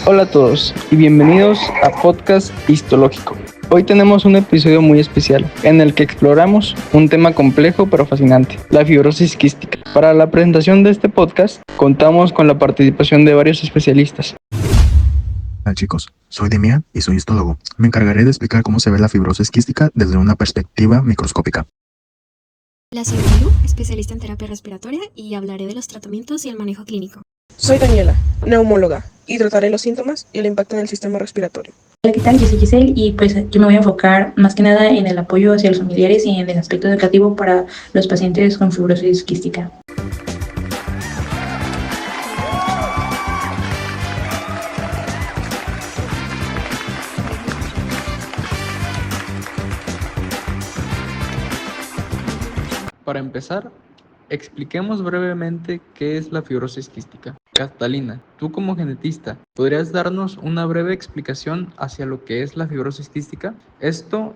Hola a todos y bienvenidos a Podcast Histológico. Hoy tenemos un episodio muy especial en el que exploramos un tema complejo pero fascinante, la fibrosis quística. Para la presentación de este podcast contamos con la participación de varios especialistas. Hola chicos, soy Demian y soy histólogo. Me encargaré de explicar cómo se ve la fibrosis quística desde una perspectiva microscópica. Soy Malu, especialista en terapia respiratoria y hablaré de los tratamientos y el manejo clínico. Soy Daniela, neumóloga, y trataré los síntomas y el impacto en el sistema respiratorio. Hola, ¿qué tal? Yo soy Giselle y pues yo me voy a enfocar más que nada en el apoyo hacia los familiares y en el aspecto educativo para los pacientes con fibrosis quística. Para empezar, expliquemos brevemente qué es la fibrosis quística. Catalina, tú como genetista, ¿podrías darnos una breve explicación hacia lo que es la fibrosis quística? Esto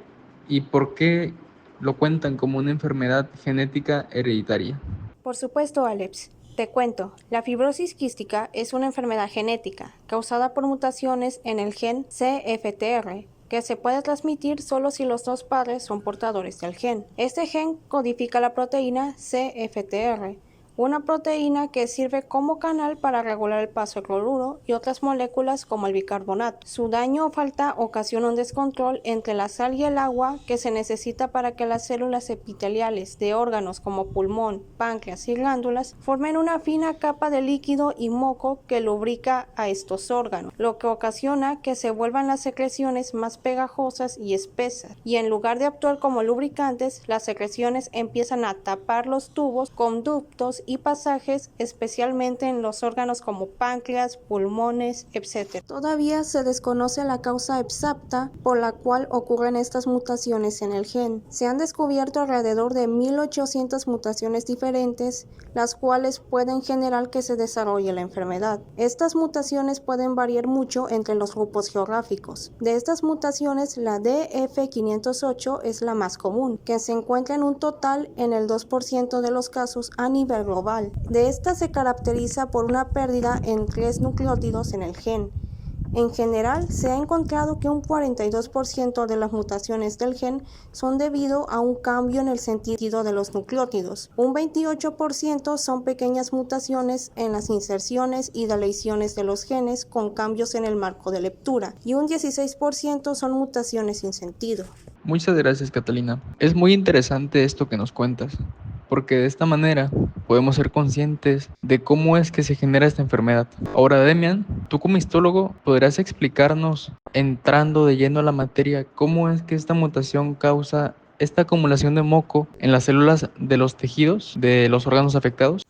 y por qué lo cuentan como una enfermedad genética hereditaria. Por supuesto, Alex. Te cuento, la fibrosis quística es una enfermedad genética causada por mutaciones en el gen CFTR, que se puede transmitir solo si los dos padres son portadores del gen. Este gen codifica la proteína CFTR, una proteína que sirve como canal para regular el paso del cloruro y otras moléculas como el bicarbonato. Su daño o falta ocasiona un descontrol entre la sal y el agua que se necesita para que las células epiteliales de órganos como pulmón, páncreas y glándulas formen una fina capa de líquido y moco que lubrica a estos órganos, lo que ocasiona que se vuelvan las secreciones más pegajosas y espesas, y en lugar de actuar como lubricantes, las secreciones empiezan a tapar los tubos, conductos y pasajes, especialmente en los órganos como páncreas, pulmones, etc. Todavía se desconoce la causa exacta por la cual ocurren estas mutaciones en el gen. Se han descubierto alrededor de 1800 mutaciones diferentes, las cuales pueden generar que se desarrolle la enfermedad. Estas mutaciones pueden variar mucho entre los grupos geográficos. De estas mutaciones, la DF508 es la más común, que se encuentra en un total en el 2% de los casos a nivel global. De esta se caracteriza por una pérdida en 3 nucleótidos en el gen. En general, se ha encontrado que un 42% de las mutaciones del gen son debido a un cambio en el sentido de los nucleótidos. Un 28% son pequeñas mutaciones en las inserciones y deleciones de los genes con cambios en el marco de lectura, y un 16% son mutaciones sin sentido. Muchas gracias, Catalina. Es muy interesante esto que nos cuentas, porque de esta manera podemos ser conscientes de cómo es que se genera esta enfermedad. Ahora, Demian, tú como histólogo, ¿podrás explicarnos, entrando de lleno a la materia, cómo es que esta mutación causa esta acumulación de moco en las células de los tejidos de los órganos afectados?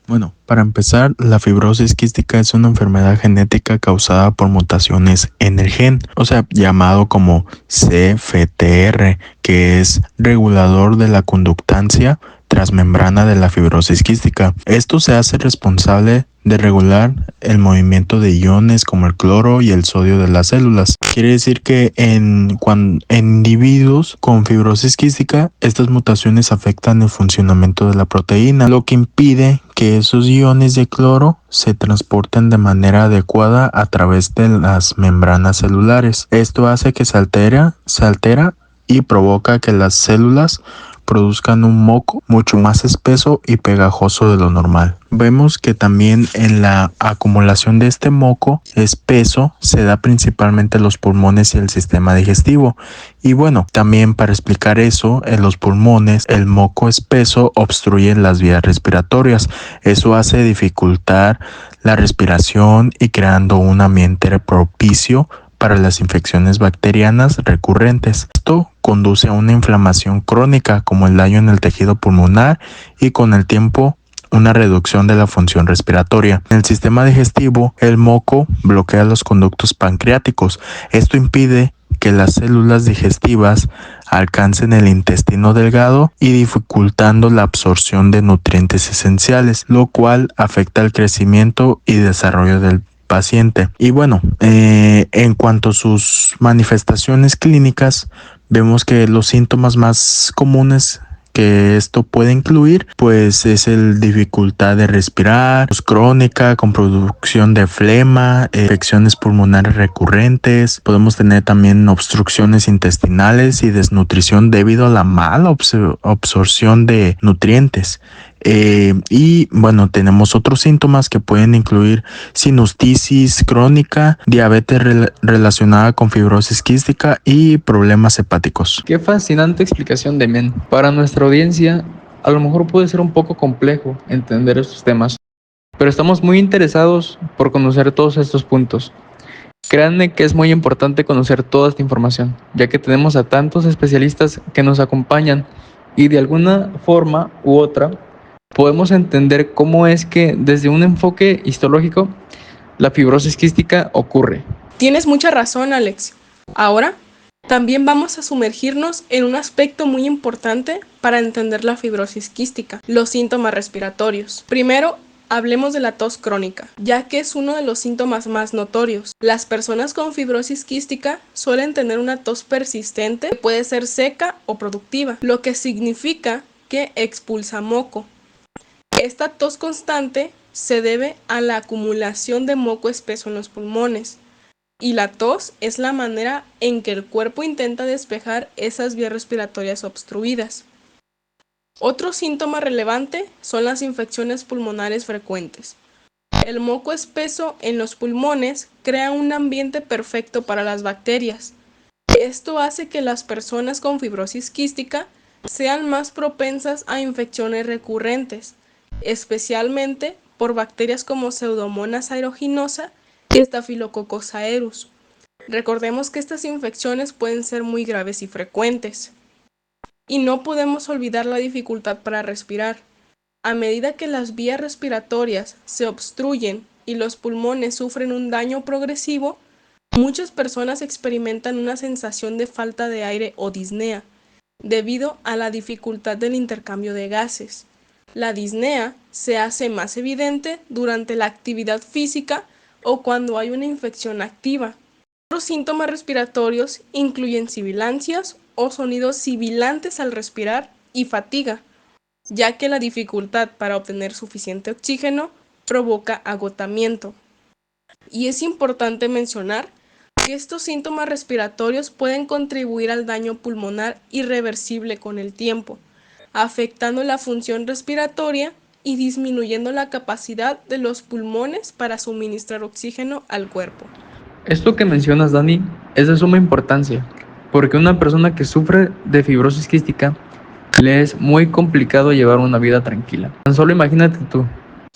Bueno, para empezar, la fibrosis quística es una enfermedad genética causada por mutaciones en el gen, o sea, llamado como CFTR, que es regulador de la conductancia transmembrana de la fibrosis quística. Esto se hace responsable de regular el movimiento de iones como el cloro y el sodio de las células. Quiere decir que en individuos con fibrosis quística, estas mutaciones afectan el funcionamiento de la proteína, lo que impide que esos iones de cloro se transporten de manera adecuada a través de las membranas celulares. Esto hace que se altera y provoca que las células produzcan un moco mucho más espeso y pegajoso de lo normal. Vemos que también en la acumulación de este moco espeso se da principalmente en los pulmones y el sistema digestivo. Y bueno, también para explicar eso, en los pulmones el moco espeso obstruye las vías respiratorias. Eso hace dificultar la respiración y creando un ambiente propicio para las infecciones bacterianas recurrentes. Esto conduce a una inflamación crónica como el daño en el tejido pulmonar y con el tiempo una reducción de la función respiratoria. En el sistema digestivo, el moco bloquea los conductos pancreáticos. Esto impide que las células digestivas alcancen el intestino delgado y dificultando la absorción de nutrientes esenciales, lo cual afecta el crecimiento y desarrollo del paciente. Y bueno, en cuanto a sus manifestaciones clínicas, vemos que los síntomas más comunes que esto puede incluir, pues es el dificultad de respirar, tos crónica con producción de flema, infecciones pulmonares recurrentes. Podemos tener también obstrucciones intestinales y desnutrición debido a la mala absorción de nutrientes. Y bueno, tenemos otros síntomas que pueden incluir sinusitis crónica, diabetes relacionada con fibrosis quística y problemas hepáticos. Qué fascinante explicación, Demian. Para nuestra audiencia, a lo mejor puede ser un poco complejo entender estos temas, pero estamos muy interesados por conocer todos estos puntos. Créanme que es muy importante conocer toda esta información, ya que tenemos a tantos especialistas que nos acompañan y de alguna forma u otra podemos entender cómo es que desde un enfoque histológico la fibrosis quística ocurre. Tienes mucha razón, Alex. Ahora, también vamos a sumergirnos en un aspecto muy importante para entender la fibrosis quística, los síntomas respiratorios. Primero, hablemos de la tos crónica, ya que es uno de los síntomas más notorios. Las personas con fibrosis quística suelen tener una tos persistente que puede ser seca o productiva, lo que significa que expulsa moco. Esta tos constante se debe a la acumulación de moco espeso en los pulmones, y la tos es la manera en que el cuerpo intenta despejar esas vías respiratorias obstruidas. Otro síntoma relevante son las infecciones pulmonares frecuentes. El moco espeso en los pulmones crea un ambiente perfecto para las bacterias. Esto hace que las personas con fibrosis quística sean más propensas a infecciones recurrentes, especialmente por bacterias como Pseudomonas aeruginosa y Staphylococcus aureus. Recordemos que estas infecciones pueden ser muy graves y frecuentes. Y no podemos olvidar la dificultad para respirar. A medida que las vías respiratorias se obstruyen y los pulmones sufren un daño progresivo, muchas personas experimentan una sensación de falta de aire o disnea, debido a la dificultad del intercambio de gases. La disnea se hace más evidente durante la actividad física o cuando hay una infección activa. Otros síntomas respiratorios incluyen sibilancias o sonidos sibilantes al respirar y fatiga, ya que la dificultad para obtener suficiente oxígeno provoca agotamiento. Y es importante mencionar que estos síntomas respiratorios pueden contribuir al daño pulmonar irreversible con el tiempo, afectando la función respiratoria y disminuyendo la capacidad de los pulmones para suministrar oxígeno al cuerpo. Esto que mencionas, Dani, es de suma importancia, porque una persona que sufre de fibrosis quística le es muy complicado llevar una vida tranquila. Tan solo imagínate tú,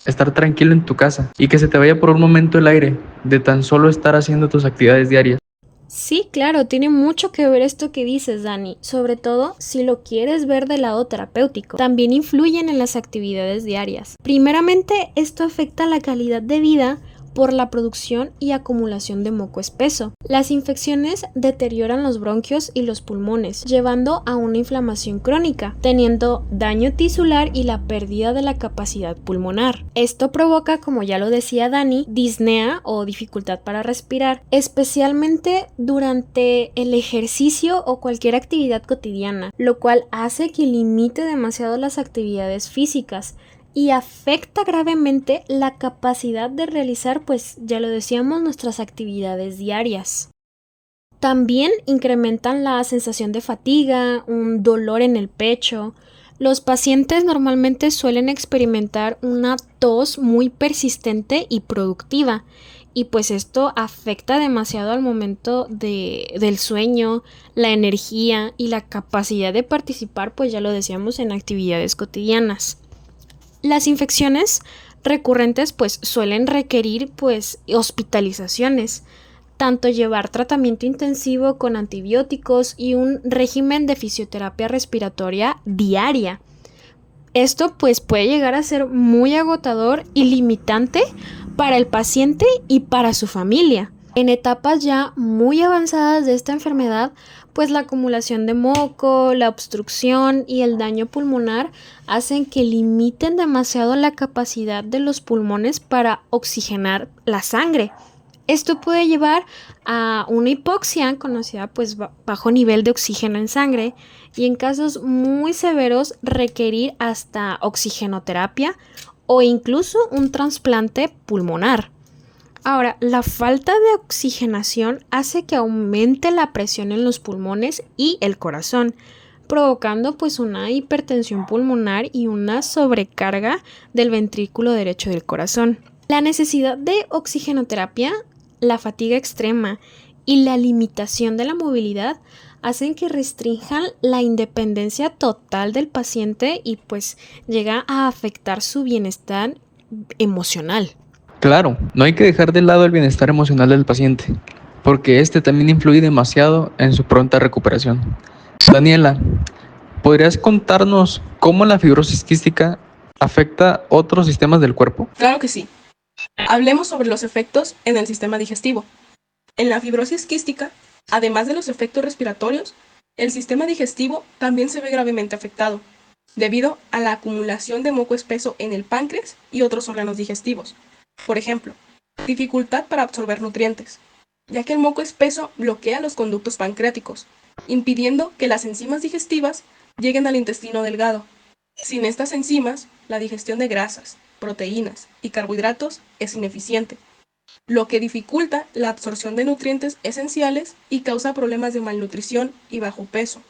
estar tranquilo en tu casa y que se te vaya por un momento el aire de tan solo estar haciendo tus actividades diarias. Sí, claro, tiene mucho que ver esto que dices, Dani, sobre todo si lo quieres ver del lado terapéutico. También influyen en las actividades diarias. Primeramente, esto afecta la calidad de vida por la producción y acumulación de moco espeso. Las infecciones deterioran los bronquios y los pulmones, llevando a una inflamación crónica, teniendo daño tisular y la pérdida de la capacidad pulmonar. Esto provoca, como ya lo decía Dani, disnea o dificultad para respirar, especialmente durante el ejercicio o cualquier actividad cotidiana, lo cual hace que limite demasiado las actividades físicas y afecta gravemente la capacidad de realizar, pues ya lo decíamos, nuestras actividades diarias. También incrementan la sensación de fatiga, un dolor en el pecho. Los pacientes normalmente suelen experimentar una tos muy persistente y productiva, y pues esto afecta demasiado al momento del sueño, la energía y la capacidad de participar, pues ya lo decíamos, en actividades cotidianas. Las infecciones recurrentes pues suelen requerir pues hospitalizaciones, tanto llevar tratamiento intensivo con antibióticos y un régimen de fisioterapia respiratoria diaria. Esto pues puede llegar a ser muy agotador y limitante para el paciente y para su familia. En etapas ya muy avanzadas de esta enfermedad, pues la acumulación de moco, la obstrucción y el daño pulmonar hacen que limiten demasiado la capacidad de los pulmones para oxigenar la sangre. Esto puede llevar a una hipoxia conocida pues bajo nivel de oxígeno en sangre y en casos muy severos requerir hasta oxigenoterapia o incluso un trasplante pulmonar. Ahora, la falta de oxigenación hace que aumente la presión en los pulmones y el corazón, provocando pues una hipertensión pulmonar y una sobrecarga del ventrículo derecho del corazón. La necesidad de oxigenoterapia, la fatiga extrema y la limitación de la movilidad hacen que restrinjan la independencia total del paciente y pues llega a afectar su bienestar emocional. Claro, no hay que dejar de lado el bienestar emocional del paciente, porque este también influye demasiado en su pronta recuperación. Daniela, ¿podrías contarnos cómo la fibrosis quística afecta otros sistemas del cuerpo? Claro que sí. Hablemos sobre los efectos en el sistema digestivo. En la fibrosis quística, además de los efectos respiratorios, el sistema digestivo también se ve gravemente afectado, debido a la acumulación de moco espeso en el páncreas y otros órganos digestivos. Por ejemplo, dificultad para absorber nutrientes, ya que el moco espeso bloquea los conductos pancreáticos, impidiendo que las enzimas digestivas lleguen al intestino delgado. Sin estas enzimas, la digestión de grasas, proteínas y carbohidratos es ineficiente, lo que dificulta la absorción de nutrientes esenciales y causa problemas de malnutrición y bajo peso.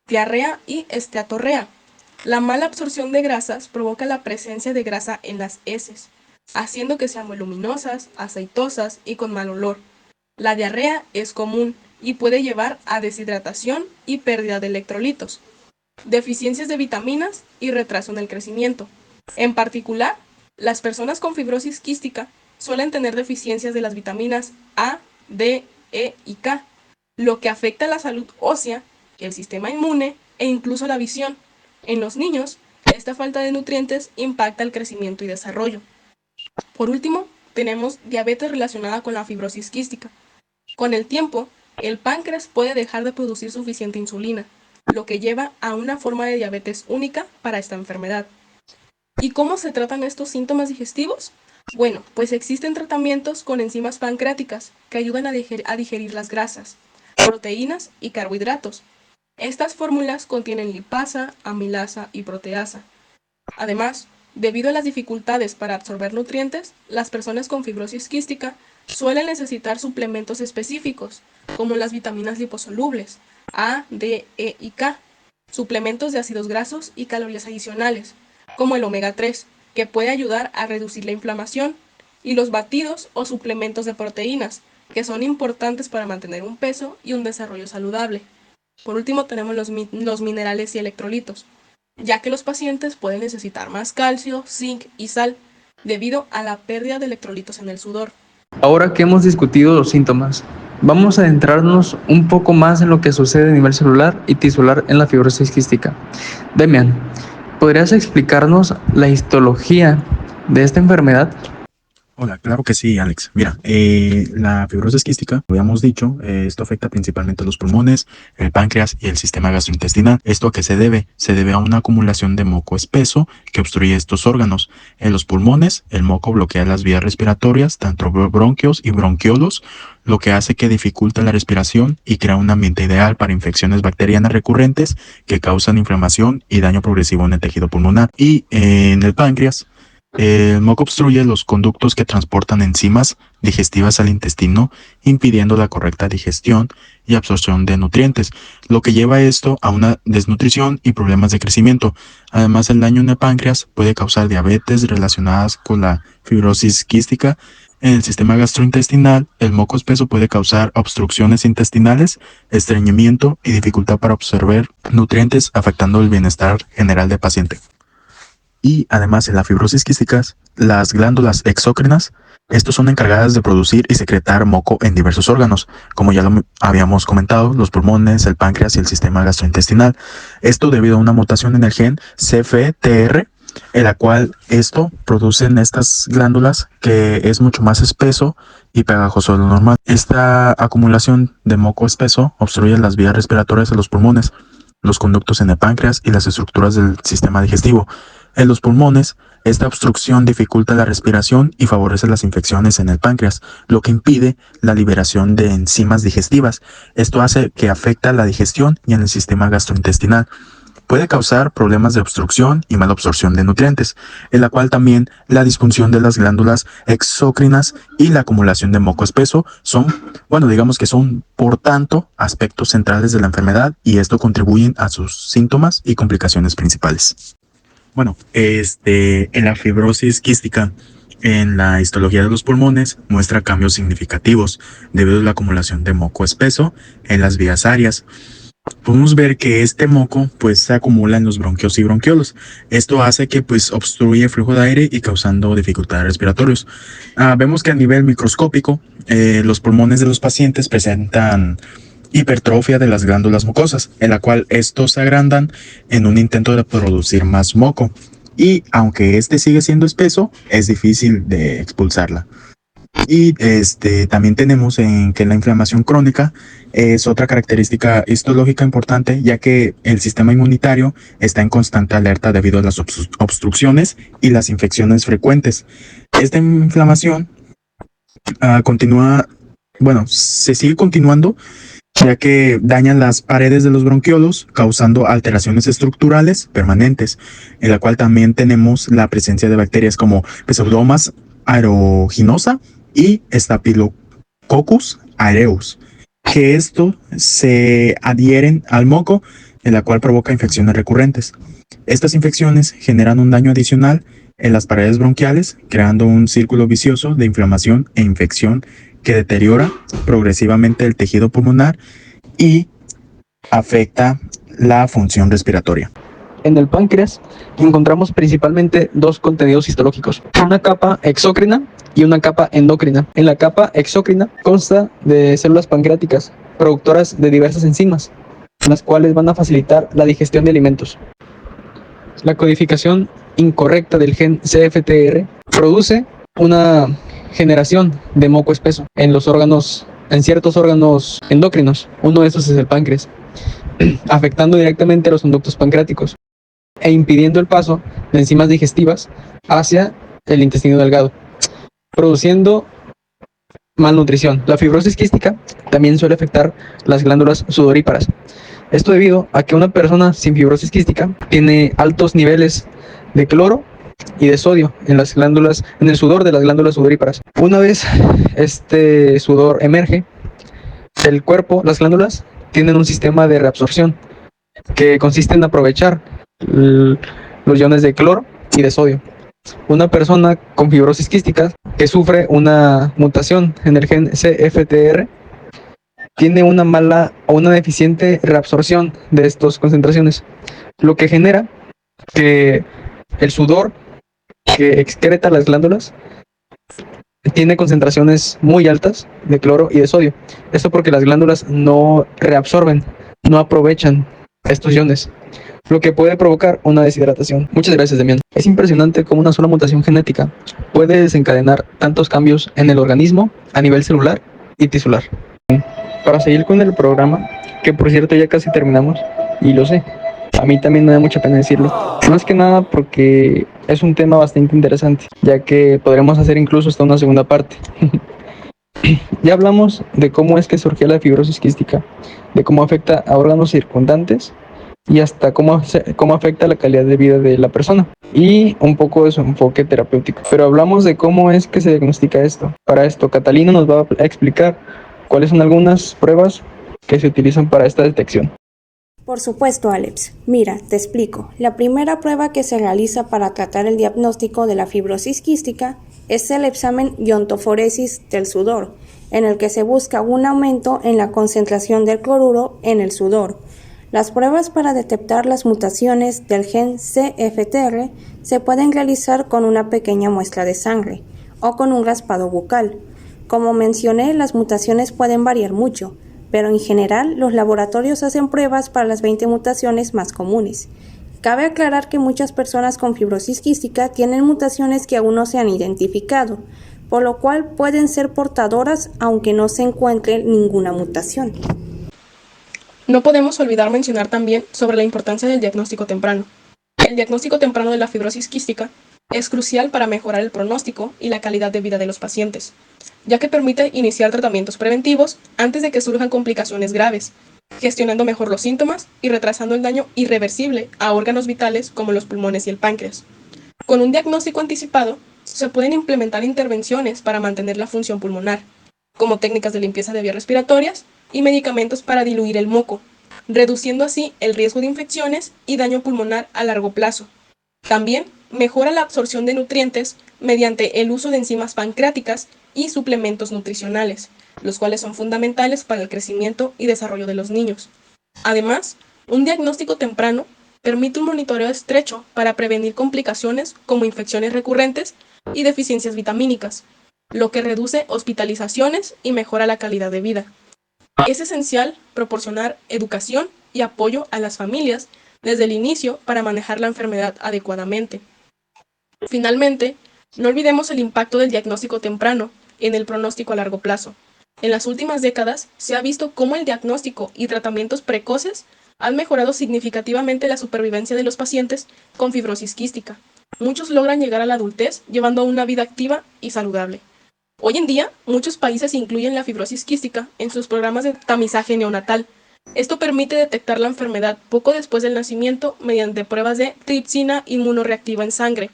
Diarrea y esteatorrea. La mala absorción de grasas provoca la presencia de grasa en las heces, haciendo que sean voluminosas, aceitosas y con mal olor. La diarrea es común y puede llevar a deshidratación y pérdida de electrolitos, deficiencias de vitaminas y retraso en el crecimiento. En particular, las personas con fibrosis quística suelen tener deficiencias de las vitaminas A, D, E y K, lo que afecta la salud ósea, el sistema inmune e incluso la visión. En los niños, esta falta de nutrientes impacta el crecimiento y desarrollo. Por último, tenemos diabetes relacionada con la fibrosis quística. Con el tiempo, el páncreas puede dejar de producir suficiente insulina, lo que lleva a una forma de diabetes única para esta enfermedad. ¿Y cómo se tratan estos síntomas digestivos? Bueno, pues existen tratamientos con enzimas pancreáticas que ayudan a digerir las grasas, proteínas y carbohidratos. Estas fórmulas contienen lipasa, amilasa y proteasa. Además, debido a las dificultades para absorber nutrientes, las personas con fibrosis quística suelen necesitar suplementos específicos, como las vitaminas liposolubles, A, D, E y K, suplementos de ácidos grasos y calorías adicionales, como el omega 3, que puede ayudar a reducir la inflamación, y los batidos o suplementos de proteínas, que son importantes para mantener un peso y un desarrollo saludable. Por último, tenemos los minerales y electrolitos, ya que los pacientes pueden necesitar más calcio, zinc y sal, debido a la pérdida de electrolitos en el sudor. Ahora que hemos discutido los síntomas, vamos a adentrarnos un poco más en lo que sucede a nivel celular y tisular en la fibrosis quística. Demian, ¿podrías explicarnos la histología de esta enfermedad? Hola, claro que sí, Alex. Mira, la fibrosis quística, como habíamos dicho, esto afecta principalmente a los pulmones, el páncreas y el sistema gastrointestinal. ¿Esto a qué se debe? Se debe a una acumulación de moco espeso que obstruye estos órganos. En los pulmones, el moco bloquea las vías respiratorias, tanto bronquios y bronquiolos, lo que hace que dificulta la respiración y crea un ambiente ideal para infecciones bacterianas recurrentes que causan inflamación y daño progresivo en el tejido pulmonar. Y en el páncreas, el moco obstruye los conductos que transportan enzimas digestivas al intestino, impidiendo la correcta digestión y absorción de nutrientes, lo que lleva esto a una desnutrición y problemas de crecimiento. Además, el daño en el páncreas puede causar diabetes relacionadas con la fibrosis quística. En el sistema gastrointestinal, el moco espeso puede causar obstrucciones intestinales, estreñimiento y dificultad para absorber nutrientes, afectando el bienestar general del paciente. Y además, en la fibrosis quística, las glándulas exócrinas, estos son encargadas de producir y secretar moco en diversos órganos, como ya lo habíamos comentado, los pulmones, el páncreas y el sistema gastrointestinal. Esto debido a una mutación en el gen CFTR, en la cual esto producen estas glándulas que es mucho más espeso y pegajoso de lo normal. Esta acumulación de moco espeso obstruye las vías respiratorias de los pulmones, los conductos en el páncreas y las estructuras del sistema digestivo. En los pulmones, Esta obstrucción dificulta la respiración y favorece las infecciones en el páncreas, lo que impide la liberación de enzimas digestivas. Esto hace que afecte la digestión y en el sistema gastrointestinal. Puede causar problemas de obstrucción y mala absorción de nutrientes, en la cual también la disfunción de las glándulas exócrinas y la acumulación de moco espeso son, digamos que son, por tanto, aspectos centrales de la enfermedad y esto contribuyen a sus síntomas y complicaciones principales. En la fibrosis quística, en la histología de los pulmones, muestra cambios significativos debido a la acumulación de moco espeso en las vías aéreas. Podemos ver que este moco se acumula en los bronquios y bronquiolos. Esto hace que obstruye el flujo de aire y causando dificultades respiratorias. Vemos que a nivel microscópico los pulmones de los pacientes presentan hipertrofia de las glándulas mucosas, en la cual estos se agrandan en un intento de producir más moco. Y aunque este sigue siendo espeso, es difícil de expulsarla. Y también tenemos que la inflamación crónica es otra característica histológica importante, ya que el sistema inmunitario está en constante alerta debido a las obstrucciones y las infecciones frecuentes. Esta inflamación se sigue continuando, ya que dañan las paredes de los bronquiolos, causando alteraciones estructurales permanentes, en la cual también tenemos la presencia de bacterias como Pseudomonas aeruginosa y Staphylococcus aureus, que esto se adhieren al moco, en la cual provoca infecciones recurrentes. Estas infecciones generan un daño adicional en las paredes bronquiales, creando un círculo vicioso de inflamación e infección que deteriora progresivamente el tejido pulmonar y afecta la función respiratoria. En el páncreas encontramos principalmente dos contenidos histológicos, una capa exócrina y una capa endocrina. En la capa exócrina consta de células pancreáticas, productoras de diversas enzimas, las cuales van a facilitar la digestión de alimentos. La codificación incorrecta del gen CFTR produce una generación de moco espeso en ciertos órganos endocrinos. Uno de estos es el páncreas, afectando directamente a los conductos pancreáticos e impidiendo el paso de enzimas digestivas hacia el intestino delgado, produciendo malnutrición. La fibrosis quística también suele afectar las glándulas sudoríparas. Esto debido a que una persona sin fibrosis quística tiene altos niveles de cloro y de sodio en el sudor de las glándulas sudoríparas. Una vez este sudor emerge del cuerpo, las glándulas tienen un sistema de reabsorción que consiste en aprovechar los iones de cloro y de sodio. Una persona con fibrosis quística que sufre una mutación en el gen CFTR tiene una mala o una deficiente reabsorción de estas concentraciones, lo que genera que el sudor que excreta las glándulas tiene concentraciones muy altas de cloro y de sodio. Esto porque las glándulas no reabsorben, no aprovechan estos iones, lo que puede provocar una deshidratación. Muchas gracias, Demian. Es impresionante cómo una sola mutación genética puede desencadenar tantos cambios en el organismo a nivel celular y tisular. Para seguir con el programa, que por cierto ya casi terminamos, y lo sé, a mí también me da mucha pena decirlo, más que nada porque es un tema bastante interesante, ya que podremos hacer incluso hasta una segunda parte. Ya hablamos de cómo es que surgió la fibrosis quística, de cómo afecta a órganos circundantes y hasta cómo afecta la calidad de vida de la persona y un poco de su enfoque terapéutico. Pero hablamos de cómo es que se diagnostica esto. Para esto, Catalina nos va a explicar cuáles son algunas pruebas que se utilizan para esta detección. Por supuesto, Alex. Mira, te explico. La primera prueba que se realiza para tratar el diagnóstico de la fibrosis quística es el examen iontoforesis del sudor, en el que se busca un aumento en la concentración del cloruro en el sudor. Las pruebas para detectar las mutaciones del gen CFTR se pueden realizar con una pequeña muestra de sangre o con un raspado bucal. Como mencioné, las mutaciones pueden variar mucho, pero en general los laboratorios hacen pruebas para las 20 mutaciones más comunes. Cabe aclarar que muchas personas con fibrosis quística tienen mutaciones que aún no se han identificado, por lo cual pueden ser portadoras aunque no se encuentre ninguna mutación. No podemos olvidar mencionar también sobre la importancia del diagnóstico temprano. El diagnóstico temprano de la fibrosis quística Es crucial para mejorar el pronóstico y la calidad de vida de los pacientes, ya que permite iniciar tratamientos preventivos antes de que surjan complicaciones graves, gestionando mejor los síntomas y retrasando el daño irreversible a órganos vitales como los pulmones y el páncreas. Con un diagnóstico anticipado, se pueden implementar intervenciones para mantener la función pulmonar, como técnicas de limpieza de vías respiratorias y medicamentos para diluir el moco, reduciendo así el riesgo de infecciones y daño pulmonar a largo plazo. También mejora la absorción de nutrientes mediante el uso de enzimas pancreáticas y suplementos nutricionales, los cuales son fundamentales para el crecimiento y desarrollo de los niños. Además, un diagnóstico temprano permite un monitoreo estrecho para prevenir complicaciones como infecciones recurrentes y deficiencias vitamínicas, lo que reduce hospitalizaciones y mejora la calidad de vida. Es esencial proporcionar educación y apoyo a las familias desde el inicio para manejar la enfermedad adecuadamente. Finalmente, no olvidemos el impacto del diagnóstico temprano en el pronóstico a largo plazo. En las últimas décadas se ha visto cómo el diagnóstico y tratamientos precoces han mejorado significativamente la supervivencia de los pacientes con fibrosis quística. Muchos logran llegar a la adultez llevando una vida activa y saludable. Hoy en día, muchos países incluyen la fibrosis quística en sus programas de tamizaje neonatal. Esto permite detectar la enfermedad poco después del nacimiento mediante pruebas de tripsina inmunorreactiva en sangre.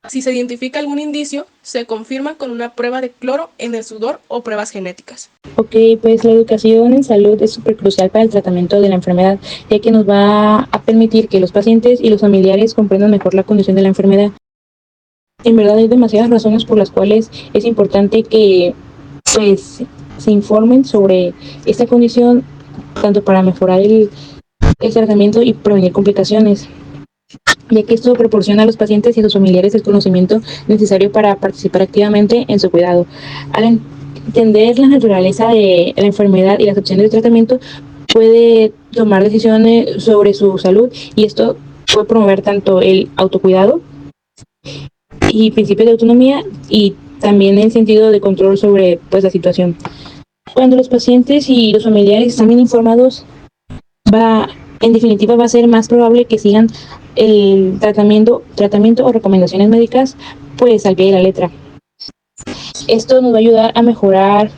Si se identifica algún indicio, se confirma con una prueba de cloro en el sudor o pruebas genéticas. Ok, pues la educación en salud es súper crucial para el tratamiento de la enfermedad, ya que nos va a permitir que los pacientes y los familiares comprendan mejor la condición de la enfermedad. En verdad hay demasiadas razones por las cuales es importante que pues, se informen sobre esta condición, tanto para mejorar el tratamiento y prevenir complicaciones, ya que esto proporciona a los pacientes y a sus familiares el conocimiento necesario para participar activamente en su cuidado. Al entender la naturaleza de la enfermedad y las opciones de tratamiento, puede tomar decisiones sobre su salud, y esto puede promover tanto el autocuidado y principios de autonomía y también el sentido de control sobre pues, la situación. Cuando los pacientes y los familiares están bien informados, en definitiva va a ser más probable que sigan el tratamiento o recomendaciones médicas pues al pie de la letra. Esto nos va a ayudar a mejorar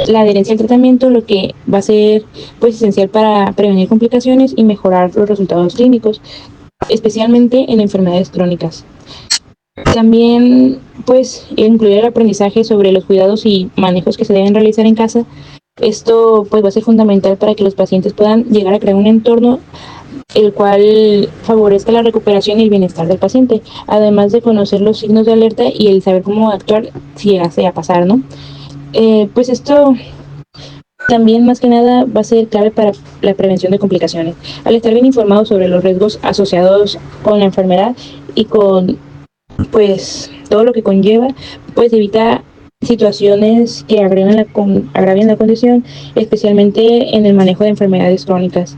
la adherencia al tratamiento, lo que va a ser pues esencial para prevenir complicaciones y mejorar los resultados clínicos, especialmente en enfermedades crónicas. También pues incluir el aprendizaje sobre los cuidados y manejos que se deben realizar en casa. Esto pues va a ser fundamental para que los pacientes puedan llegar a crear un entorno el cual favorezca la recuperación y el bienestar del paciente, además de conocer los signos de alerta y el saber cómo actuar si llegase a pasar, ¿no? Pues esto también más que nada va a ser clave para la prevención de complicaciones. Al estar bien informados sobre los riesgos asociados con la enfermedad y con pues todo lo que conlleva, pues evita situaciones que agravien la condición, especialmente en el manejo de enfermedades crónicas.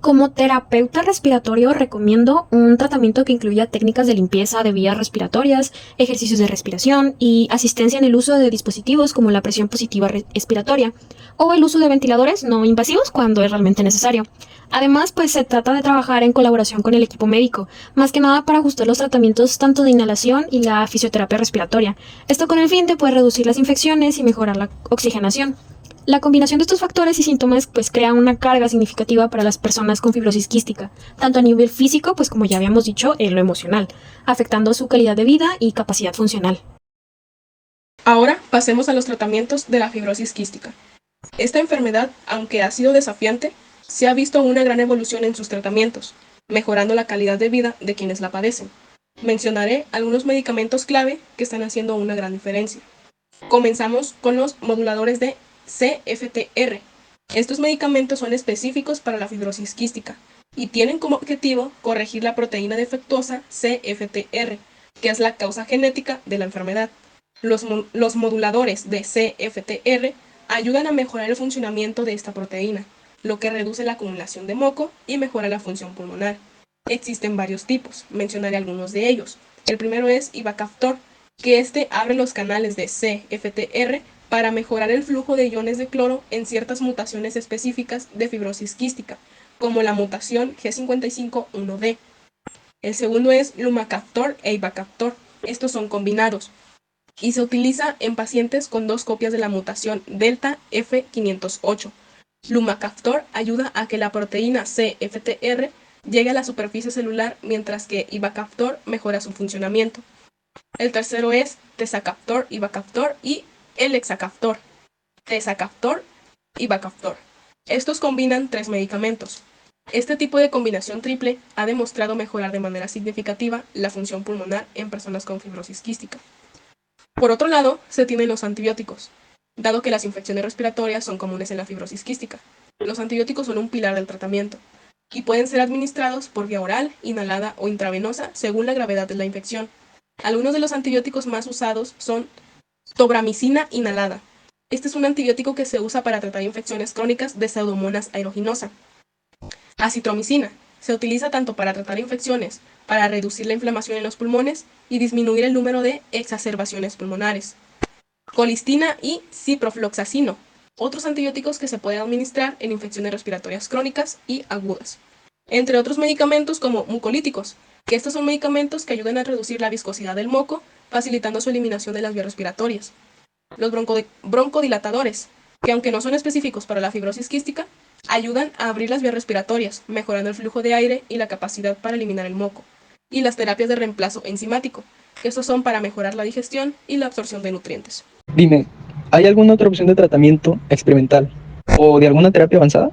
Como terapeuta respiratorio recomiendo un tratamiento que incluya técnicas de limpieza de vías respiratorias, ejercicios de respiración y asistencia en el uso de dispositivos como la presión positiva respiratoria o el uso de ventiladores no invasivos cuando es realmente necesario. Además, pues se trata de trabajar en colaboración con el equipo médico, más que nada para ajustar los tratamientos tanto de inhalación y la fisioterapia respiratoria. Esto con el fin de poder reducir las infecciones y mejorar la oxigenación. La combinación de estos factores y síntomas pues crea una carga significativa para las personas con fibrosis quística, tanto a nivel físico pues como ya habíamos dicho en lo emocional, afectando su calidad de vida y capacidad funcional. Ahora pasemos a los tratamientos de la fibrosis quística. Esta enfermedad, aunque ha sido desafiante, se ha visto una gran evolución en sus tratamientos, mejorando la calidad de vida de quienes la padecen. Mencionaré algunos medicamentos clave que están haciendo una gran diferencia. Comenzamos con los moduladores de CFTR. Estos medicamentos son específicos para la fibrosis quística y tienen como objetivo corregir la proteína defectuosa CFTR, que es la causa genética de la enfermedad. Los moduladores de CFTR ayudan a mejorar el funcionamiento de esta proteína, lo que reduce la acumulación de moco y mejora la función pulmonar. Existen varios tipos, mencionaré algunos de ellos. El primero es Ivacaftor, que abre los canales de CFTR para mejorar el flujo de iones de cloro en ciertas mutaciones específicas de fibrosis quística, como la mutación G55-1D. El segundo es lumacaftor e ivacaftor. Estos son combinados y se utiliza en pacientes con 2 copias de la mutación delta F508. Lumacaftor ayuda a que la proteína CFTR llegue a la superficie celular, mientras que ivacaftor mejora su funcionamiento. El tercero es tezacaftor, ivacaftor y el hexacaftor. Tezacaftor, ivacaftor. Estos combinan 3 medicamentos. Este tipo de combinación triple ha demostrado mejorar de manera significativa la función pulmonar en personas con fibrosis quística. Por otro lado, se tienen los antibióticos, dado que las infecciones respiratorias son comunes en la fibrosis quística. Los antibióticos son un pilar del tratamiento y pueden ser administrados por vía oral, inhalada o intravenosa según la gravedad de la infección. Algunos de los antibióticos más usados son tobramicina inhalada. Este es un antibiótico que se usa para tratar infecciones crónicas de Pseudomonas aeruginosa. Acitromicina. Se utiliza tanto para tratar infecciones, para reducir la inflamación en los pulmones y disminuir el número de exacerbaciones pulmonares. Colistina y ciprofloxacino. Otros antibióticos que se pueden administrar en infecciones respiratorias crónicas y agudas. Entre otros medicamentos como mucolíticos, que estos son medicamentos que ayudan a reducir la viscosidad del moco, facilitando su eliminación de las vías respiratorias. Los broncodilatadores, que aunque no son específicos para la fibrosis quística, ayudan a abrir las vías respiratorias, mejorando el flujo de aire y la capacidad para eliminar el moco. Y las terapias de reemplazo enzimático, que estos son para mejorar la digestión y la absorción de nutrientes. Dime, ¿hay alguna otra opción de tratamiento experimental o de alguna terapia avanzada?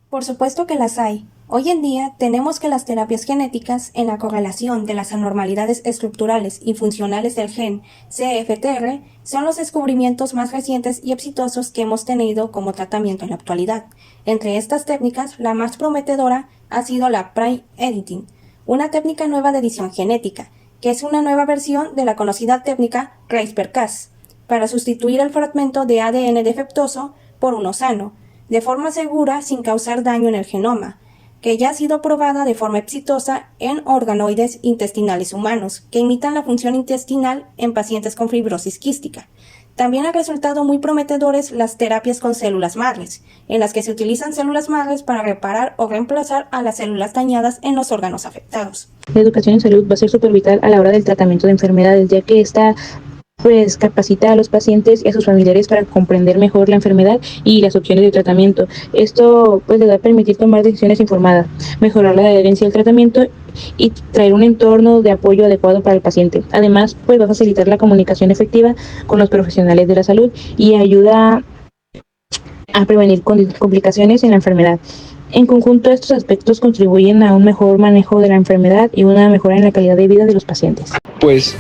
Por supuesto que las hay. Hoy en día tenemos que las terapias genéticas en la correlación de las anormalidades estructurales y funcionales del gen CFTR son los descubrimientos más recientes y exitosos que hemos tenido como tratamiento en la actualidad. Entre estas técnicas, la más prometedora ha sido la Prime Editing, una técnica nueva de edición genética, que es una nueva versión de la conocida técnica CRISPR-Cas, para sustituir el fragmento de ADN defectuoso por uno sano, de forma segura sin causar daño en el genoma, que ya ha sido probada de forma exitosa en organoides intestinales humanos, que imitan la función intestinal en pacientes con fibrosis quística. También han resultado muy prometedores las terapias con células madres, en las que se utilizan células madres para reparar o reemplazar a las células dañadas en los órganos afectados. La educación en salud va a ser súper vital a la hora del tratamiento de enfermedades, ya que esta capacita a los pacientes y a sus familiares para comprender mejor la enfermedad y las opciones de tratamiento. Esto les va a permitir tomar decisiones informadas, mejorar la adherencia al tratamiento y traer un entorno de apoyo adecuado para el paciente. Además, va a facilitar la comunicación efectiva con los profesionales de la salud y ayuda a prevenir complicaciones en la enfermedad. En conjunto, estos aspectos contribuyen a un mejor manejo de la enfermedad y una mejora en la calidad de vida de los pacientes. Pues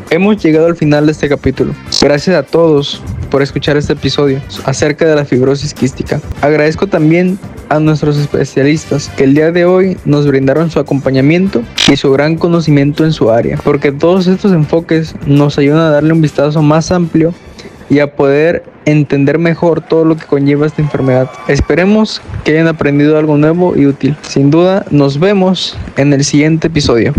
hemos llegado al final de este capítulo. Gracias a todos por escuchar este episodio acerca de la fibrosis quística. Agradezco también a nuestros especialistas que el día de hoy nos brindaron su acompañamiento y su gran conocimiento en su área, porque todos estos enfoques nos ayudan a darle un vistazo más amplio y a poder entender mejor todo lo que conlleva esta enfermedad. Esperemos que hayan aprendido algo nuevo y útil. Sin duda, nos vemos en el siguiente episodio.